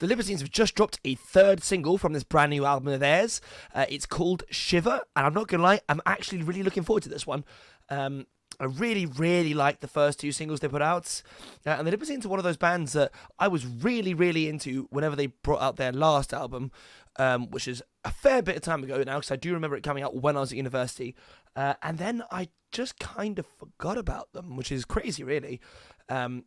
The Libertines have just dropped a third single from this brand new album of theirs. It's called Shiver, and I'm not going to lie, I'm actually really looking forward to this one. I really, really like the first two singles they put out. And the Libertines are one of those bands that I was really, really into whenever they brought out their last album, which is a fair bit of time ago now, because I do remember it coming out when I was at university. And then I just kind of forgot about them, which is crazy, really. But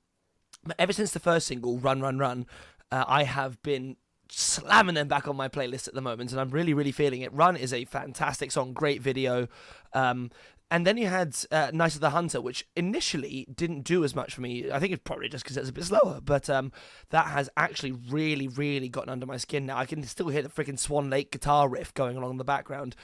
ever since the first single, Run, Run, Run, I have been slamming them back on my playlist at the moment, and I'm really, really feeling it. Run is a fantastic song, great video. And then you had Night of the Hunter, which initially didn't do as much for me. I think it's probably just because it's a bit slower, but that has actually really, really gotten under my skin now. I can still hear the freaking Swan Lake guitar riff going along in the background.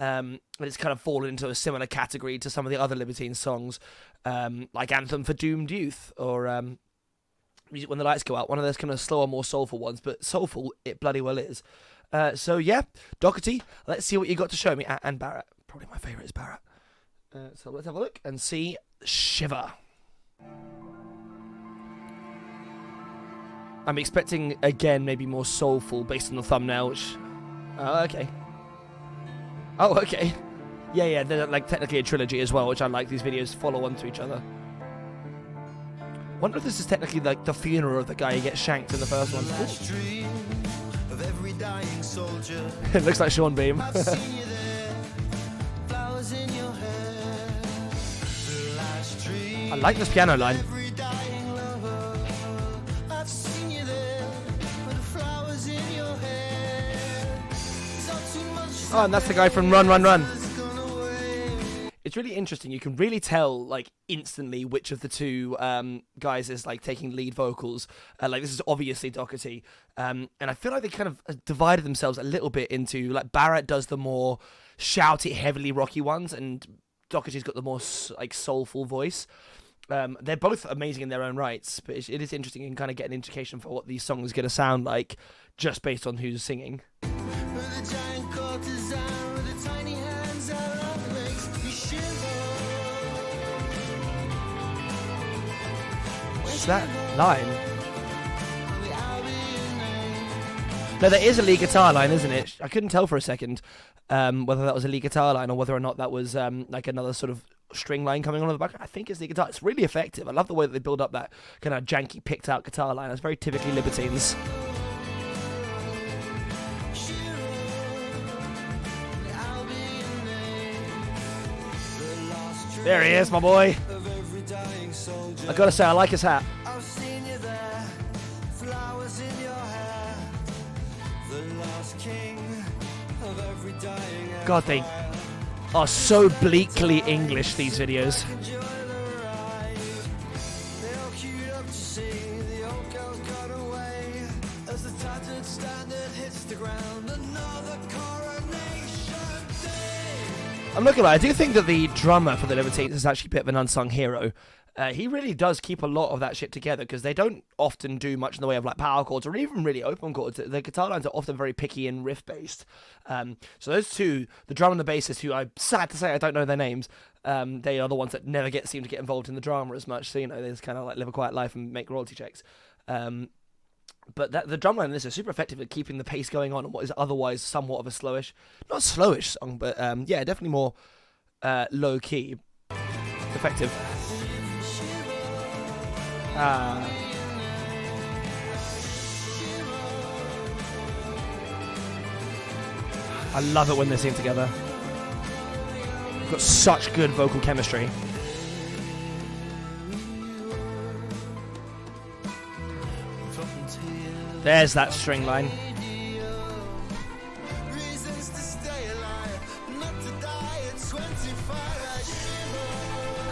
And it's kind of fallen into a similar category to some of the other Libertines songs, like Anthem for Doomed Youth, or When the Lights Go Out, one of those kind of slower, more soulful ones, but soulful it bloody well is. So yeah, Doherty, let's see what you got to show me. And Barrett, probably my favourite is Barrett. So let's have a look and see Shiver. I'm expecting, again, maybe more soulful based on the thumbnail, which... Oh, okay. Oh, okay. Yeah, they're like technically a trilogy as well, which I like. These videos follow on to each other. Wonder if this is technically like the funeral of the guy who gets shanked in the first one. It looks like Sean Beam. I like this piano line. Oh, and that's the guy from Run, Run, Run. It's really interesting. You can really tell, like, instantly which of the two guys is, like, taking lead vocals. Like, this is obviously Doherty. And I feel like they kind of divided themselves a little bit into, like, Barrett does the more shouty, heavily rocky ones, and Doherty's got the more, like, soulful voice. They're both amazing in their own rights, but it is interesting. You can kind of get an indication for what these songs are going to sound like just based on who's singing. What's that line? No, there is a lead guitar line, isn't it? I couldn't tell for a second whether that was a lead guitar line or whether or not that was like another sort of string line coming on in the back. I think it's the guitar. It's really effective. I love the way that they build up that kind of janky, picked out guitar line. It's very typically Libertines. There he is, my boy. I gotta say, I like his hat. God, they are so bleakly English, these videos. I'm not gonna lie, I do think that the drummer for the Libertines is actually a bit of an unsung hero. He really does keep a lot of that shit together, because they don't often do much in the way of like power chords or even really open chords. The guitar lines are often very picky and riff based. So those two, the drummer and the bassist, who I'm sad to say I don't know their names, they are the ones that never seem to get involved in the drama as much. So, you know, they just kind of like live a quiet life and make royalty checks. But the drum line in this is super effective at keeping the pace going on in what is otherwise somewhat of a slowish, not slowish song, but yeah, definitely more low key. Effective. I love it when they sing together. They've got such good vocal chemistry. There's that string line.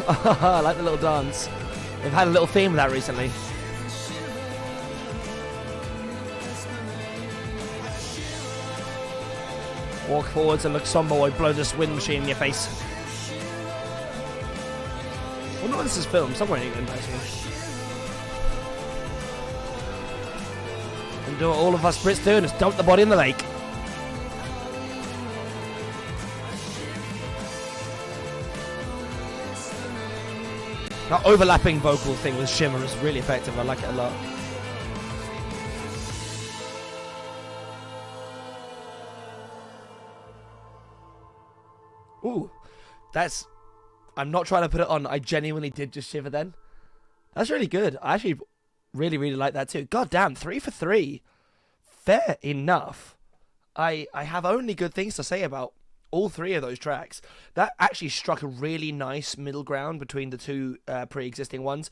I like the little dance. They've had a little theme of that recently. Walk forwards and look somber while blow this wind machine in your face. I wonder when this is filmed. Somewhere in England, actually. And do what all of us Brits do and just dump the body in the lake. That overlapping vocal thing with Shiver is really effective. I like it a lot. Ooh, that's... I'm not trying to put it on. I genuinely did just shiver then. That's really good. I actually really, really like that too. God damn, 3 for 3. Fair enough. I have only good things to say about all 3 of those tracks. That actually struck a really nice middle ground between the 2 pre-existing ones.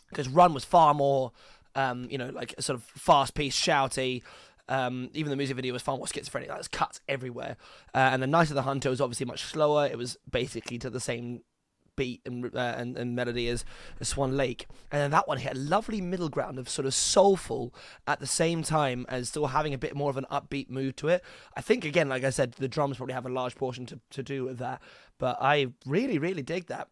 Because Run was far more, like sort of fast-paced, shouty. Even the music video was far more schizophrenic. There's cuts everywhere. And the Night of the Hunter was obviously much slower. It was basically to the same beat and melody as Swan Lake. And then that one hit a lovely middle ground of sort of soulful at the same time as still having a bit more of an upbeat mood to it. I think, again, like I said, the drums probably have a large portion to do with that. But I really, really dig that.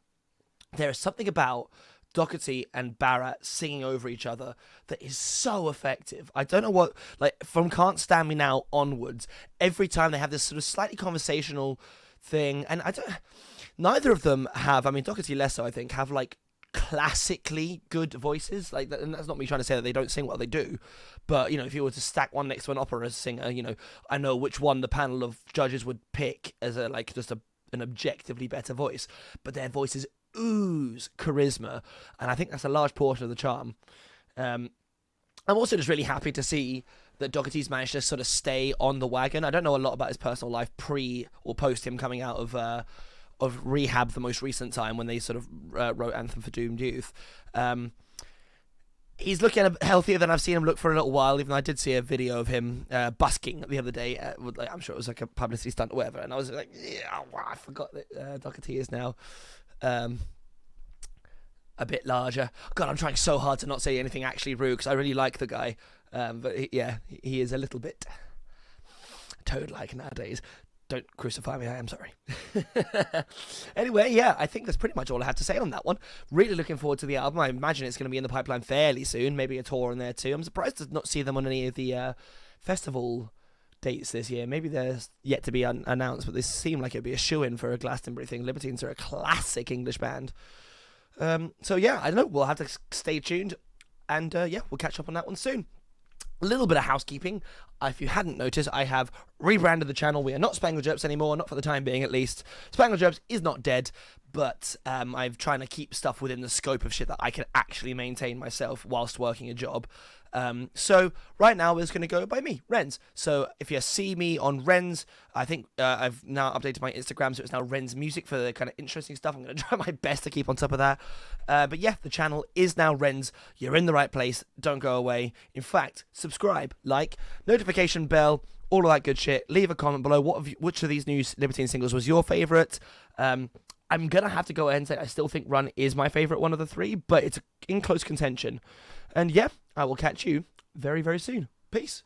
There is something about Doherty and Barrett singing over each other that is so effective. I don't know what, like, from Can't Stand Me Now onwards, every time they have this sort of slightly conversational thing, and neither of them have, I mean, Doherty less so, I think, have, like, classically good voices, like, and that's not me trying to say that they don't sing well, they do, but, if you were to stack one next to an opera singer, I know which one the panel of judges would pick as an objectively better voice, but their voices ooze charisma, and I think that's a large portion of the charm. I'm also just really happy to see that Doherty's managed to sort of stay on the wagon. I don't know a lot about his personal life pre or post him coming out of rehab the most recent time when they sort of wrote Anthem for Doomed Youth. He's looking healthier than I've seen him look for a little while, even though I did see a video of him busking the other day. I'm sure it was like a publicity stunt or whatever, and I was like, yeah, wow, I forgot that Doherty is now a bit larger. God, I'm trying so hard to not say anything actually rude because I really like the guy. But he is a little bit toad-like nowadays. Don't crucify me, I am sorry. Anyway, yeah, I think that's pretty much all I have to say on that one. Really looking forward to the album. I imagine it's going to be in the pipeline fairly soon. Maybe a tour in there too. I'm surprised to not see them on any of the festival dates this year. Maybe they're yet to be announced, but they seem like it'd be a shoo-in for a Glastonbury thing. Libertines are a classic English band. So yeah, I don't know. We'll have to stay tuned, and we'll catch up on that one soon. A little bit of housekeeping. If you hadn't noticed, I have rebranded the channel. We are not Spanglejerps anymore, not for the time being at least. Spanglejerps is not dead, but I'm trying to keep stuff within the scope of shit that I can actually maintain myself whilst working a job. So right now it's going to go by me, Renz. So if you see me on Renz, I think I've now updated my Instagram, so it's now Renz Music for the kind of interesting stuff. I'm going to try my best to keep on top of that. But yeah, the channel is now Renz. You're in the right place. Don't go away. In fact, subscribe, like, notification bell, all of that good shit. Leave a comment below. Which of these new Libertine singles was your favourite? I'm going to have to go ahead and say I still think Run is my favourite one of the 3, but it's in close contention. And yeah, I will catch you very, very soon. Peace.